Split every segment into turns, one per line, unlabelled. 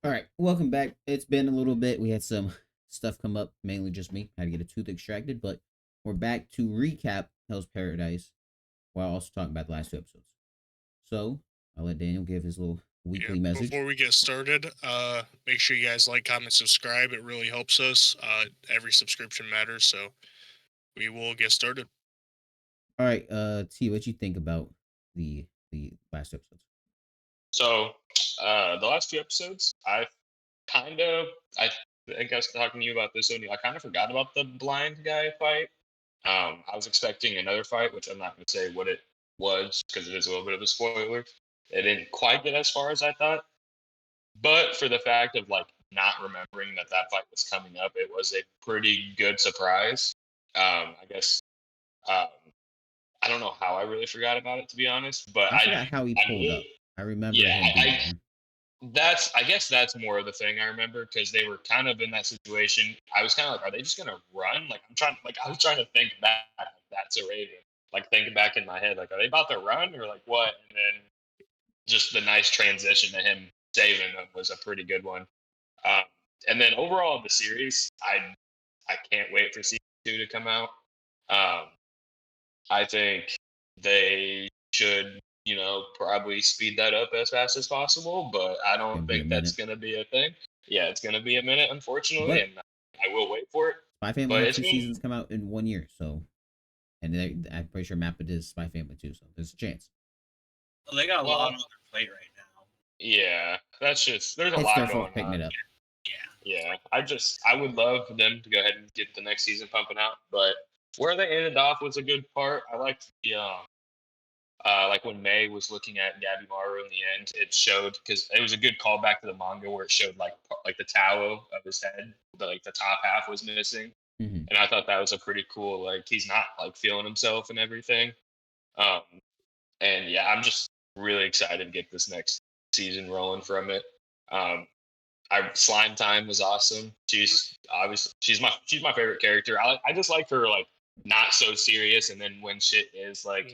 All right, welcome back. It's been a little bit. We had some stuff come up, mainly just me. Had to get a tooth extracted, but we're back to recap Hell's Paradise while also talking about the last two episodes. So I'll let Daniel give his little
Yeah,
weekly message.
before we get started, make sure you guys like, comment, subscribe. It really helps us. Every subscription matters, so we will get started.
All right, T, what you think about the last two episodes?
So, the last few episodes, kind of, I think I was talking to you about this, O'Neill. I kind of forgot about the blind guy fight. I was expecting another fight, which I'm not going to say what it was because it is a little bit of a spoiler. It didn't quite get as far as I thought, but for the fact of like not remembering that fight was coming up, it was a pretty good surprise. I guess um, I don't know how I really forgot about it to be honest, but
I forgot how he
I
pulled
knew,
up. I remember
yeah,
him being there.
I guess that's more of the thing I remember because they were kind of in that situation. I was kind of like, are they just gonna run? I was trying to think back. Like, that's a Raven. Like thinking back in my head, like, are they about to run or like what? And then just the nice transition to him saving them was a pretty good one. Um, and then overall the series, I can't wait for season 2 to come out. Um, I think they should, probably speed that up as fast as possible, but I
It's
don't
gonna be a
think that's
minute,
going to be a thing. Yeah, it's going to be a minute, unfortunately,
but
and I will wait for it.
Spy Family
But
had
it's
two
been,
seasons come out in 1 year, so and I'm pretty sure Mappa did Spy Family too, so there's a chance.
Well, they got a lot
well,
on their plate right now.
yeah, there's a
It's their
lot
fault
going
picking
on.
it up.
Yeah.
Yeah, I would love for them to go ahead and get the next season pumping out, but where they ended off was a good part. I liked like when May was looking at Gabby Maru in the end, it showed because it was a good callback to the manga where it showed like the towel of his head, like the top half was missing,
Mm-hmm.
and I thought that was a pretty cool like he's not like feeling himself and everything. Um, and yeah, I'm just really excited to get this next season rolling from it. Um, I Slime Time was awesome. She's my favorite character. I just like her like not so serious, and then when shit is like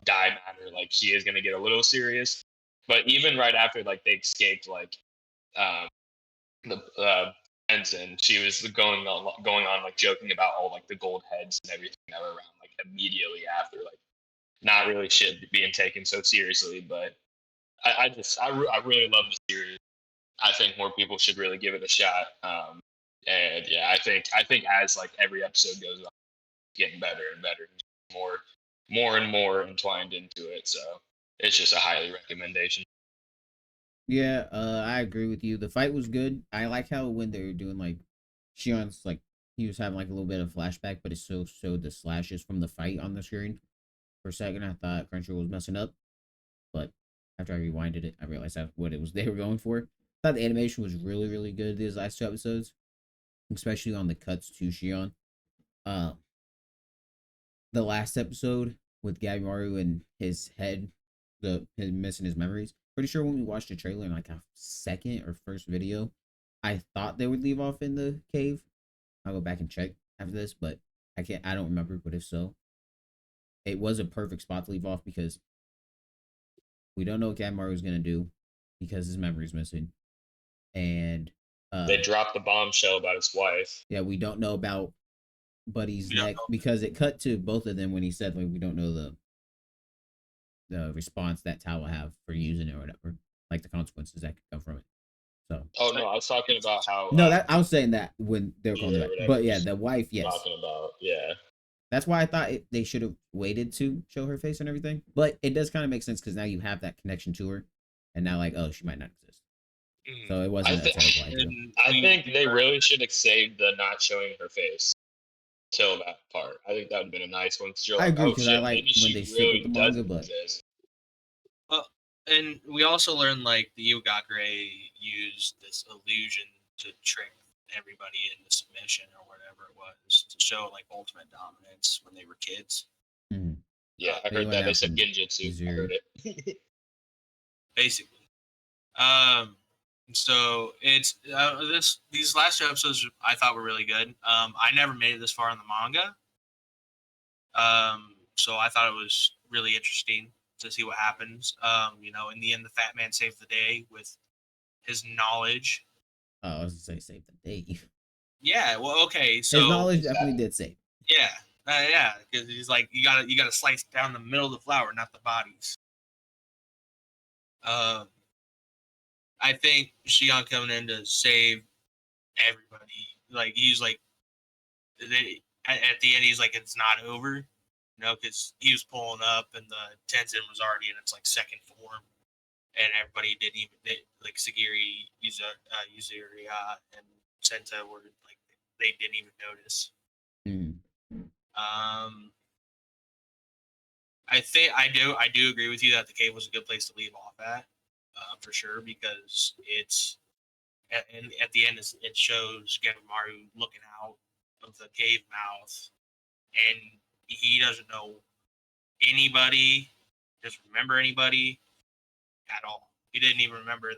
die matter, like she is gonna get a little serious. But even right after like they escaped um the Ensign, she was going on like joking about all like the gold heads and everything that were around like immediately after, like not really shit being taken so seriously. But I really love the series. I think more people should really give it a shot. And yeah, I think as like every episode goes on, getting better and better, more and more entwined into it. So it's just a highly recommendation.
Yeah, I agree with you. The fight was good. I like how when they're doing like Shion's like he was having like a little bit of flashback, but it still showed the slashes from the fight on the screen. For a second, I thought Crunchyroll was messing up, but after I rewinded it, I realized that's what it was they were going for. I thought the animation was really, really good these last two episodes, especially on the cuts to Shion. Uh, the last episode with Gabimaru and his head, him missing his memories. Pretty sure when we watched the trailer in like a second or first video, I thought they would leave off in the cave. I'll go back and check after this, but I can't. I don't remember. But if so, it was a perfect spot to leave off because we don't know what Gabimaru is gonna do because his memory's missing, and
They
uh,
dropped the bombshell about his wife.
yeah, we don't know about Buddy's
We don't
neck because it cut to both of them when he said like we don't know the response that Tao will have for using it or whatever, like the consequences that could come from it. So
Oh no, I was talking about how
no, that I was saying that when they were calling it
yeah,
back,
whatever
but yeah,
was
the wife, yes,
talking about, yeah.
that's why I thought they should have waited to show her face and everything. But it does kind of make sense because now you have that connection to her, and now like oh she might not exist, so it
I
wasn't a
think
terrible idea.
And
I think they really should have saved the not showing her face till that part. I think that would have been a nice one because you're
I
like,
agree
oh
because I
shit,
like
maybe
when
she
they stick with the
really
manga,
doesn't
but
exist.
and we also learned like the Yugakure used this illusion to trick everybody into submission or whatever it was to show like ultimate dominance when they were kids.
mhm.
Yeah, I
They
heard
learned
that. They
that
said
from
genjutsu. I
Uzuri.
heard it.
Basically. Um, so it's these last two episodes I thought were really good. I never made it this far in the manga, so I thought it was really interesting to see what happens. In the end, the fat man saved the day with his knowledge.
I was gonna say save the day.
Yeah, well, okay,
His
so
knowledge definitely did save.
yeah, because he's like, you gotta slice down the middle of the flower, not the bodies. I think Shion coming in to save everybody. Like he's like, at the end, he's like, it's not over, you know, because he was pulling up and the Tenzin was already in its like second form, and everybody didn't even like Sagiri, Yuzuriha, and Senta were like they didn't even notice.
Mm.
I do agree with you that the cave was a good place to leave off at, for sure, because it's at the end it shows Gevamaru looking out of the cave mouth, and he doesn't know anybody, doesn't remember anybody at all. He didn't even remember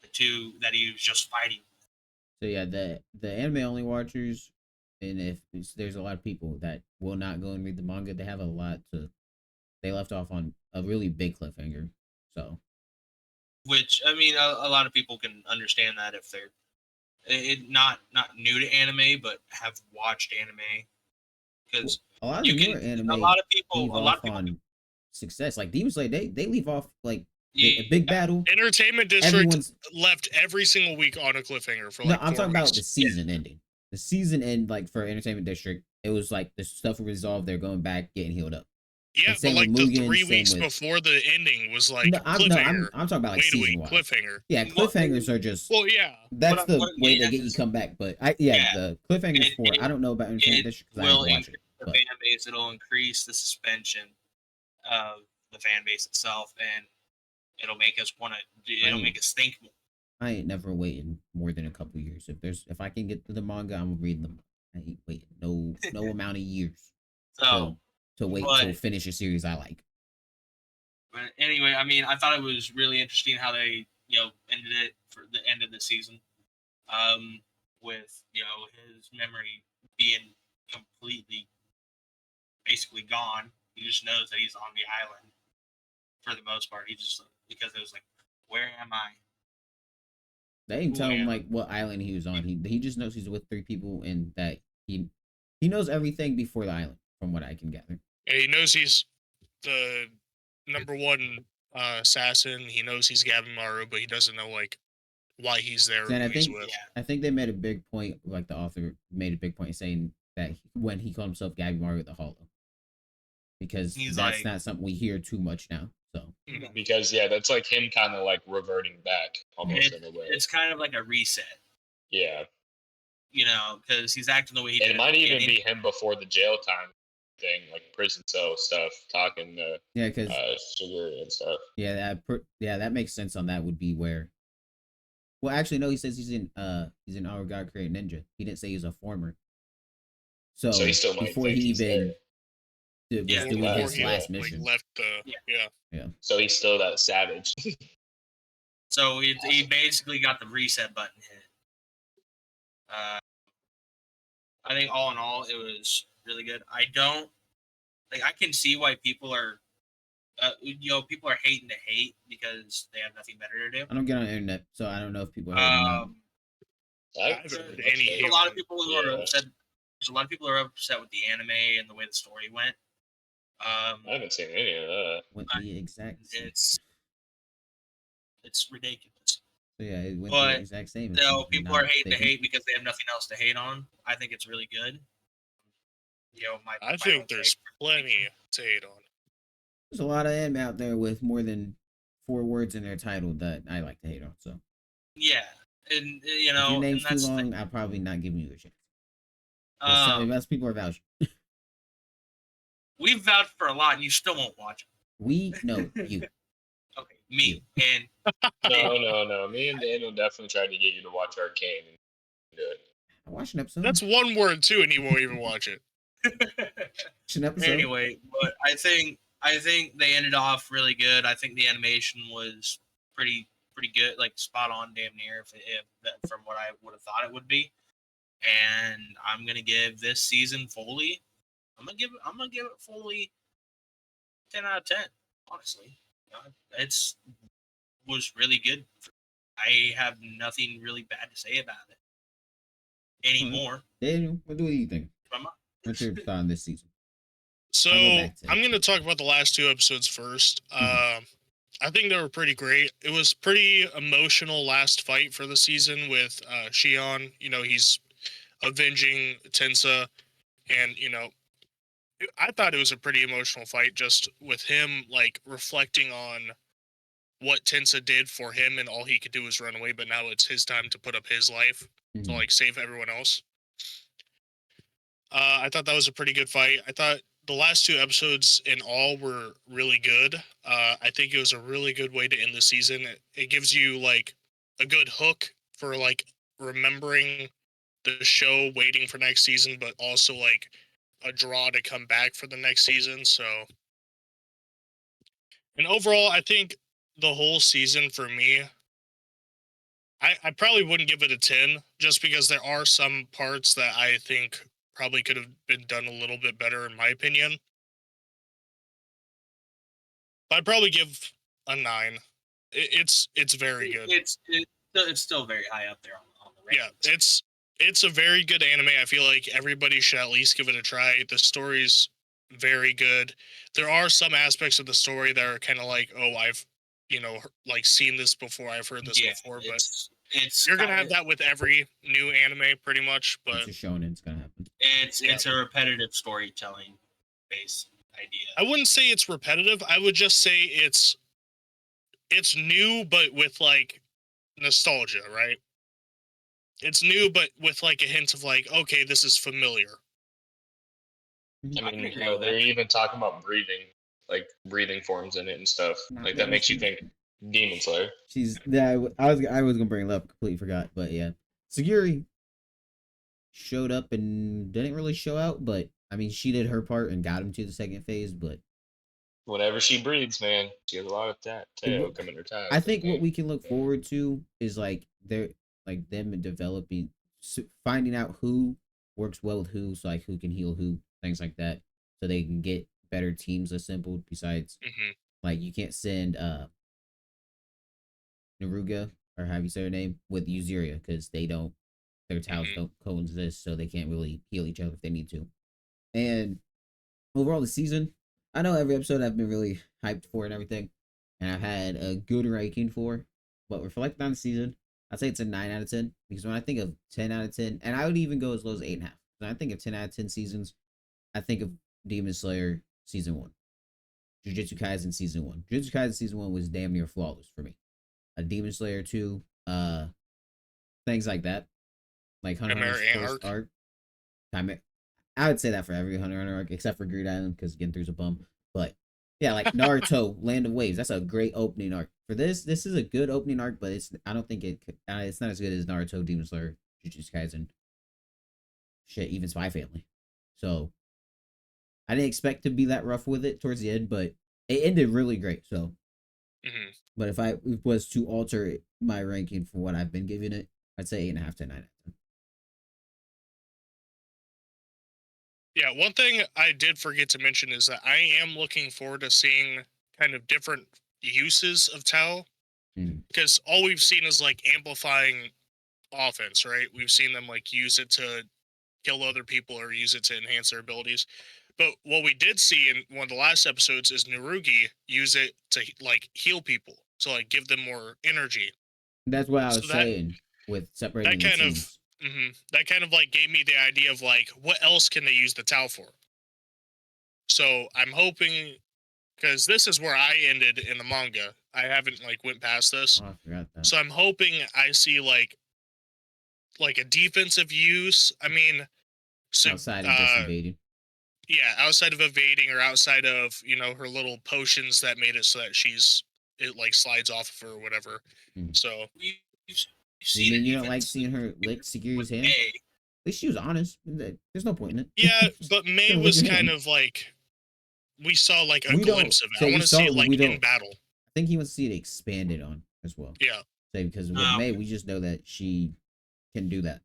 the two that he was just fighting.
So yeah, the anime only watchers, and if there's a lot of people that will not go and read the manga, they have a lot to. They left off on a really big cliffhanger. So,
Which I mean, a lot of people can understand that if they're not new to anime, but have watched anime, because
a lot of
you
the newer
can.
anime
A lot of people.
leave
A lot
off
of people.
on success. Like Demon Slayer, they leave off like a
Yeah,
big battle.
Entertainment District
Everyone's
left every single week on a cliffhanger for
no.
like
I'm
4
talking about
weeks.
the season ending. The season end, like for Entertainment District, it was like the stuff resolved. They're going back, getting healed up.
Yeah,
And
but
same
like
with
the
Mugen,
3
same
weeks
with-
before the ending was like
No, I'm
cliffhanger.
talking about like
Wait a
season
week,
wise.
cliffhanger.
Yeah,
Well,
cliffhangers are just
Well, yeah.
that's the way
yeah,
they get you come back. But the cliffhangers
And-
for I don't know about Entertainment
it
District because I
will
didn't watch it.
increase the
But
fan base. It'll increase the suspension of the fan base itself, and it'll make us want to. It'll make us think more.
I ain't never waiting more than a couple years. If I can get to the manga, I'm reading them. I ain't waiting no amount of years
So,
to wait
but-
to finish a series I like.
but anyway, I mean, I thought it was really interesting how they, ended it for the end of the season, with his memory being completely, basically gone. He just knows that he's on the island for the most part. He just because it was like, where am I?
They didn't tell him
Yeah.
like what island he was on. He just knows he's with 3 people and that he knows everything before the island, from what I can gather.
Yeah, he knows he's the number one assassin. He knows he's Gabimaru, but he doesn't know like why he's there or
And
who
I
he's
think
with.
I think they made a big point, like the author made a big point saying that when he called himself Gabimaru the Hollow, because
He's
that's
like-
not something we hear too much now. So
Because that's like him kind of like reverting back almost in a way.
It's kind of like a reset,
Yeah.
because he's acting the way he did.
It
at
might
the
even
beginning.
be him before the jail time thing, like prison cell stuff, talking to
yeah, because
Sugar and stuff.
that makes sense. On that would be where. Well, actually, no. He says he's in Our God Created Ninja. He didn't say he's a former. So
So he still might
before
think
he
he's
even
there.
was
Yeah,
doing
before
his
he
last
like,
mission.
left the
Yeah.
So he's still that savage.
So he basically got the reset button hit. I think all in all, it was really good. I can see why people are, people are hating to hate because they have nothing better to do.
I don't get on the internet, so I don't know if people are hating or not.
I haven't heard any
There's a
hate
lot
on
of people who are
Yeah.
upset. There's a lot of people who are upset with the anime and the way the story went.
I haven't seen any of that.
Went the exact same.
It's ridiculous.
So yeah, it went
But,
the exact same. as
So
something
people
not
are hating to
taken.
hate because they have nothing else to hate on. I think it's really good.
I
my
think
own
there's
take.
plenty to hate on.
There's a lot of anime out there with more than 4 words in their title that I like to hate on. So
Yeah, and
if your name's too
that's the
long, I'll probably not give you a chance.
thing.
Unless people are vouching.
We've vouched for a lot, and you still won't watch it.
We know you.
Okay, me and
No. Me and Daniel definitely tried to get you to watch Arcane and do it.
I watched an episode.
That's one word too, and he won't even watch it.
Watched an episode.
anyway, but I think they ended off really good. I think the animation was pretty good, like spot on, damn near, if that, from what I would have thought it would be. And I'm gonna give this season fully. I'm gonna give it fully 10 out of 10. Honestly, it's was really good. I have nothing really bad to say about it anymore.
Daniel, what do you think?
My mom-
What's your thought on this season?
So
I'll go back to
I'm
it.
going to talk about the last 2 episodes first.
Mhm.
I think they were pretty great. It was pretty emotional last fight for the season with Shion. You know, he's avenging Tensa, and I thought it was a pretty emotional fight just with him like reflecting on what Tensa did for him, and all he could do was run away, but now it's his time to put up his life to
Mhm.
like save everyone else. I thought that was a pretty good fight. I thought the last 2 episodes in all were really good. I think it was a really good way to end the season. It gives you like a good hook for like remembering the show, waiting for next season, but also like a draw to come back for the next season. So, and overall, I think the whole season for me, I probably wouldn't give it a 10 just because there are some parts that I think probably could have been done a little bit better, in my opinion. I'd probably give a 9. It's very good.
It's still very high up there on the
Yeah,
rankings.
it's a very good anime. I feel like everybody should at least give it a try. The story's very good. There are some aspects of the story that are kind of like, oh, I've like seen this before. I've heard this
Yeah,
before, but
it's
you're gonna have
kinda-
that with every new anime, pretty much. But
It's a shonen. It's gonna happen.
it's a repetitive storytelling based idea.
I wouldn't say it's repetitive. I would just say it's new, but with like nostalgia, right? It's new, but with like a hint of like, okay, this is familiar.
I
I can
mean,
agree with
they're
that.
even talking about breathing forms in it and stuff.
Not
Like that
really.
makes you think Demon Slayer.
She's yeah. I was gonna bring it up. Completely forgot. But yeah, Sagiri showed up and didn't really show out. But I mean, she did her part and got him to the second phase. But
Whenever she breathes, man, she has a lot of tail coming her tail.
I think what we can look forward to is like them developing, finding out who works well with who, so like who can heal who, things like that, so they can get better teams assembled. Besides,
Hmm.
like you can't send Naruga or how you say her name with Uziria because their towers
Hmm.
don't coexist, so they can't really heal each other if they need to. And overall, the season, I know every episode I've been really hyped for and everything, and I've had a good ranking for. But reflecting on the season, I'd say it's a 9 out of 10 because when I think of 10 out of 10, and I would even go as low as 8.5. When I think of 10 out of 10 seasons, I think of Demon Slayer season 1, Jujutsu Kaisen season 1. Jujutsu Kaisen season 1 was damn near flawless for me. A Demon Slayer 2, things like that, like Hunter x
Chimera
Hunter's
Ant
first
arc.
arc. I would say that for every Hunter x Hunter arc except for Greed Island because Ginthru's a bum. But yeah, like Naruto, Land of Waves. That's a great opening arc. For this is a good opening arc, but I don't think it's not as good as Naruto, Demon Slayer, Jujutsu Kaisen, shit, even Spy Family. So I didn't expect to be that rough with it towards the end, but it ended really great. So,
Hmm.
but if I was to alter my ranking for what I've been giving it, I'd say 8.5 to 9 out of 10.
Yeah, one thing I did forget to mention is that I am looking forward to seeing kind of different uses of Tao,
Mhm.
because all we've seen is like amplifying offense, right? We've seen them like use it to kill other people or use it to enhance their abilities. But what we did see in one of the last episodes is Narugi use it to like heal people, to like give them more energy.
That's what I
So
was saying with separating
that
the
kind of
teams.
that kind of like gave me the idea of like what else can they use the Tao for? So I'm hoping, because this is where I ended in the manga. I haven't like went past this.
Oh, I forgot that.
So I'm hoping I see like a defensive use. I mean, so
Outside of just invading.
yeah, outside of evading or outside of her little potions that made it so that it like slides off of her or whatever.
Mhm.
So
You've
You
seen
mean
it
you don't
even
like seeing her lick Sagiri's hand? At
May.
least she was honest. There's no point in it.
yeah, but May
Lick
was
your
kind
hand.
of like we saw like a
We don't-
glimpse of it.
so
I
we
want to
saw
see
it,
it
but
like
we
in
don't-
battle.
I think he wants to see it expanded on as well.
Yeah.
Say because with
Oh,
May,
okay.
we just know that she can do that,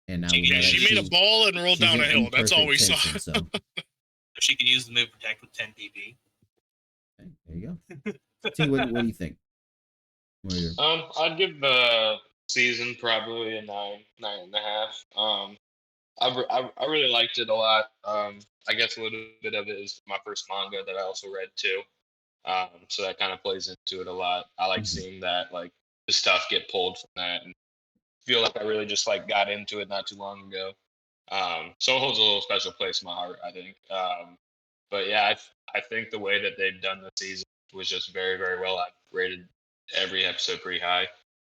and now
She
we know
can-
that
She made a ball and rolled
she's
down a
an
hill. That's all we
imperfect
saw.
Tenshin, so
She can use the move protect with 10 PP.
okay, there you go. T, what do you think?
I'd give the season probably a 9.5. I really liked it a lot. I guess a little bit of it is my first manga that I also read too. So that kind of plays into it a lot. I like
Mhm.
seeing that like the stuff get pulled from that, and feel like I really just like got into it not too long ago. So it holds a little special place in my heart, I think. But yeah, I think the way that they've done the season was just very, very well. I rated every episode pretty high.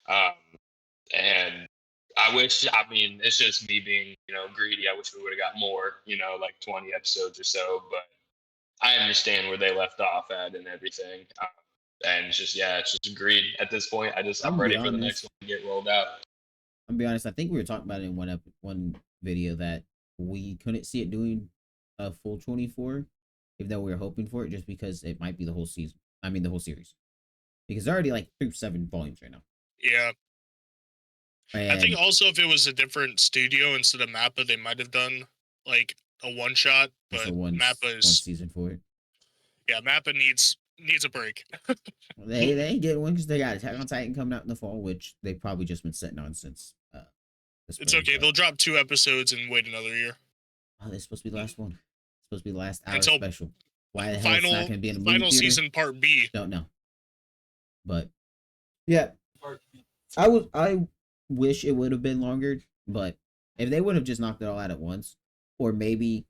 Um, and I mean, it's just me being, greedy. I wish we would have got more, like 20 episodes or so. But I understand where they left off at and everything. And it's just, yeah, it's just greed at this point. I'm
I'm gonna be
ready for the next
honest.
one to get rolled out.
I'm gonna be honest. I think we were talking about it in one video that we couldn't see it doing a full 24, even though we were hoping for it, just because it might be the whole season. I mean, the whole series, because they're already like through 7 volumes right now.
Yeah. I think
And
also if it was a different studio instead of Mappa, they might have done like a one shot.
just
But
a one
Mappa is
season for it.
Mappa needs a break.
They ain't getting one because they got Attack on Titan coming out in the fall, which they've probably just been sitting on since the
It's
spring.
okay.
But,
They'll drop 2 episodes and wait another year.
oh, this is supposed to be the last one. It's supposed to be the last hour
Until
special. Why the hell it's not gonna be in a movie
final
theater?
season part B.
Don't know. But yeah, I wish it would have been longer, but if they would have just knocked it all out at once, or maybe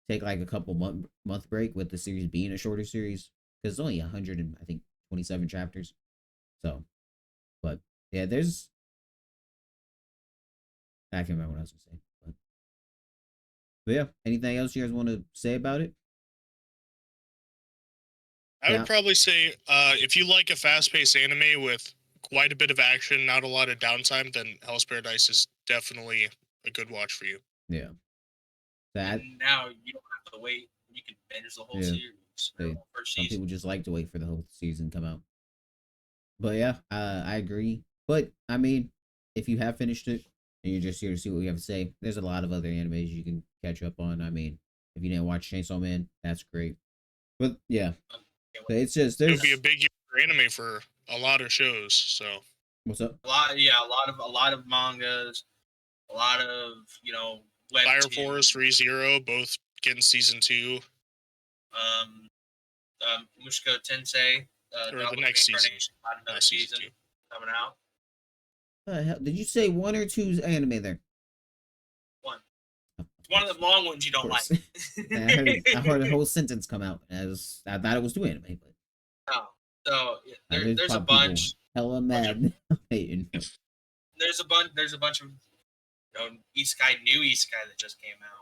take like a couple month break with the series being a shorter series, because it's only 100 and I think 27 chapters. So, but yeah, I can't remember what I was gonna say. But yeah, anything else you guys want to say about it?
I
Yeah.
would probably say if you like a fast-paced anime with quite a bit of action, not a lot of downtime, then Hell's Paradise is definitely a good watch for you.
Yeah. That
And now you don't have to wait. You can binge the whole
Yeah.
series.
They-
First
some
season.
people just like to wait for the whole season to come out. But yeah, I agree. But I mean, if you have finished it and you're just here to see what we have to say, there's a lot of other animes you can catch up on. I mean, if you didn't watch Chainsaw Man, that's great. But yeah, but it's just
It
there's
would be a big year for anime for a lot of shows. So
what's up?
A lot of mangas, a lot of
Fire
webtoons.
Force, ReZero, both getting season 2.
Mushka Tensei,
Or
Dog
the
with
next season.
Reincarnation, got another
Not season
season
2.
coming out.
Hell, did you say 1 or 2 anime there?
One.
Oh,
It's one of the long ones you don't like.
course. I heard a whole sentence come out as I thought it was 2 anime, but
Oh, so yeah,
there's
there's a
probably people
bunch.
hella
bunch of-
mad hating.
There's a bunch of isekai, new isekai that just came out.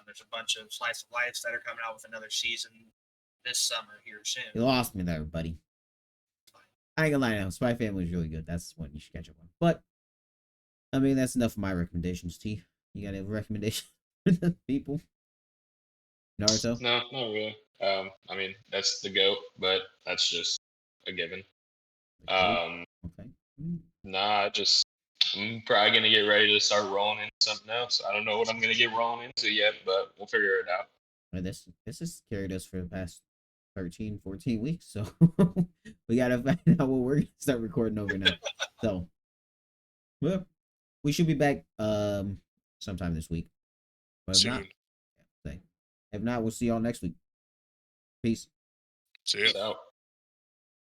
There's a bunch of slice of lives that are coming out with another season this summer here soon.
You lost me there, buddy. I ain't gonna lie now, Spy Family is really good. That's one you should catch up on. But I mean, that's enough of my recommendations. T, you got a recommendation for the people? Naruto.
No, not really. I mean, that's the GOAT, but that's just a given.
Okay.
Nah, I'm probably gonna get ready to start rolling into something else. I don't know what I'm gonna get rolling into yet, but we'll figure it out.
Well, this has carried us for the past 13, 14 weeks, so we gotta find out what we're gonna start recording over now. So, well, we should be back sometime this week. But if not,
Soon.
if not, we'll see y'all next week. Peace.
See ya.
Peace out.